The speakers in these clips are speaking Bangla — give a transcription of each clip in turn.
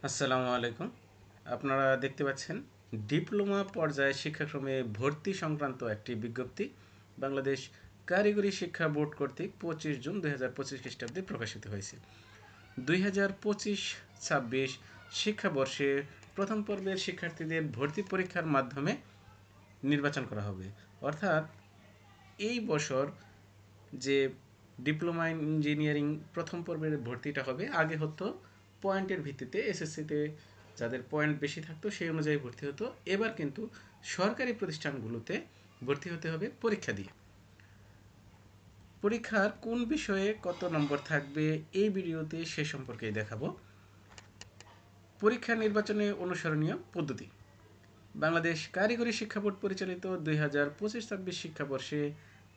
আসসালামু আলাইকুম। আপনারা দেখতে পাচ্ছেন ডিপ্লোমা পর্যায়ে শিক্ষাক্রমে ভর্তি সংক্রান্ত একটি বিজ্ঞপ্তি বাংলাদেশ কারিগরি শিক্ষা বোর্ড কর্তৃক 25 জুন 2025 খ্রিস্টাব্দে প্রকাশিত হয়েছে। 2025-26 শিক্ষাবর্ষে প্রথম পর্বের শিক্ষার্থীদের ভর্তি পরীক্ষার মাধ্যমে নির্বাচন করা হবে। অর্থাৎ এই বছর যে ডিপ্লোমা ইঞ্জিনিয়ারিং প্রথম পর্বের ভর্তিটা হবে, আগে হতো পয়েন্টের ভিত্তিতে, এসএসসিতে যাদের পয়েন্ট বেশি থাকতো সেই অনুযায়ী ভর্তি হতো। এবার কিন্তু সরকারি প্রতিষ্ঠানগুলোতে ভর্তি হতে হবে পরীক্ষা দিয়ে। পরীক্ষার কোন বিষয়ে কত নম্বর থাকবে এই ভিডিওতে সে সম্পর্কেই দেখাবো। পরীক্ষা নির্বাচনে অনুসরণীয় পদ্ধতি। বাংলাদেশ কারিগরি শিক্ষা বোর্ড পরিচালিত 2025-26 শিক্ষাবর্ষে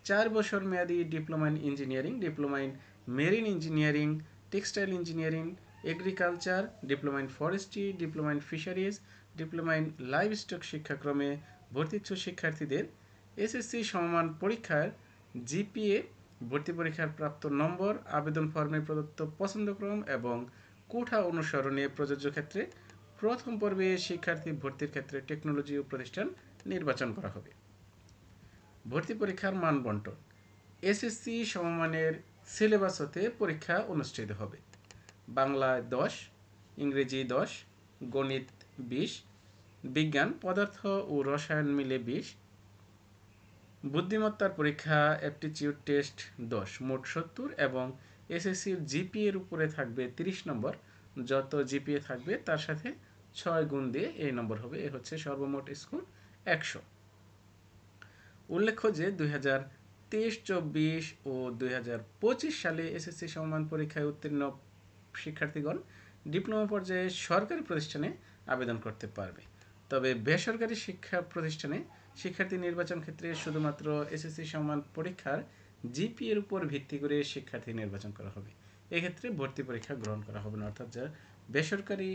4 বছর মেয়াদী diploma in engineering, diploma in marine engineering, textile engineering, agriculture, diploma in forestry, diploma in fisheries, diploma in livestock শিক্ষাক্রমে ভর্তিচ্ছু শিক্ষার্থীদের এসএসসি সমমান পরীক্ষার জিপিএ, ভর্তি পরীক্ষার প্রাপ্ত নম্বর, আবেদন ফর্মে প্রদত্ত পছন্দক্রম এবং কোঠা অনুসরণে প্রযোজ্য ক্ষেত্রে প্রথম পর্বে শিক্ষার্থী ভর্তির ক্ষেত্রে টেকনোলজি ও প্রতিষ্ঠান নির্বাচন করা হবে। ভর্তি পরীক্ষার মান বন্টন। এসএসসি সমমানের সিলেবাস হতে পরীক্ষা অনুষ্ঠিত হবে। বাংলায় 10, ইংরেজি 10, গণিত 20, বিজ্ঞান পদার্থ ও রসায়ন মিলে 20, বুদ্ধিমত্তার পরীক্ষা অ্যাপটিটিউড টেস্ট 10, মোট 70 এবং এসএসসির জিপিএর উপরে থাকবে 30 নম্বর। যত জিপিএ থাকবে তার সাথে 6 গুণ দিয়ে এই নম্বর হবে। এ হচ্ছে সর্বমোট স্কোর 100। উল্লেখ্য যে 2023-24 ও 2025 সালে এসএসসি সমমান পরীক্ষায় উত্তীর্ণ শিক্ষার্থীগণ ডিপ্লোমা পর্যায়ে সরকারি প্রতিষ্ঠানে আবেদন করতে পারবে। তবে বেসরকারি শিক্ষা প্রতিষ্ঠানে শিক্ষার্থী নির্বাচন ক্ষেত্রে শুধুমাত্র এসএসসি সমমান পরীক্ষার জিপিএর উপর ভিত্তি করে শিক্ষার্থী নির্বাচন করা হবে। এক্ষেত্রে ভর্তি পরীক্ষা গ্রহণ করা হবে না। অর্থাৎ যা বেসরকারি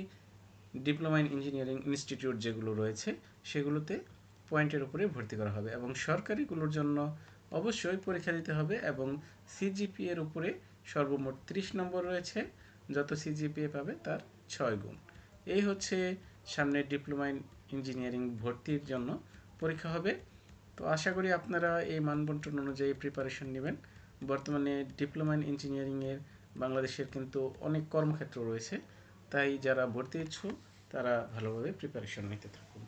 ডিপ্লোমা ইন ইঞ্জিনিয়ারিং ইনস্টিটিউট যেগুলো রয়েছে সেগুলোতে পয়েন্টের উপরে ভর্তি করা হবে এবং সরকারিগুলোর জন্য অবশ্যই পরীক্ষা দিতে হবে এবং সিজিপিএর উপরে সর্বমোট 30 নম্বর রয়েছে। যত সিজিপিএ পাবে তার 6 গুণ। এই হচ্ছে সামনে ডিপ্লোমা ইন ইঞ্জিনিয়ারিং ভর্তির জন্য পরীক্ষা হবে। তো আশা করি আপনারা এই মানবন্টন অনুযায়ী প্রিপারেশন নেবেন। বর্তমানে ডিপ্লোমা ইন ইঞ্জিনিয়ারিংয়ের বাংলাদেশের কিন্তু অনেক কর্মক্ষেত্র রয়েছে, তাই যারা ভর্তি ইচ্ছুক তারা ভালোভাবে প্রিপারেশন নিতে থাকুন।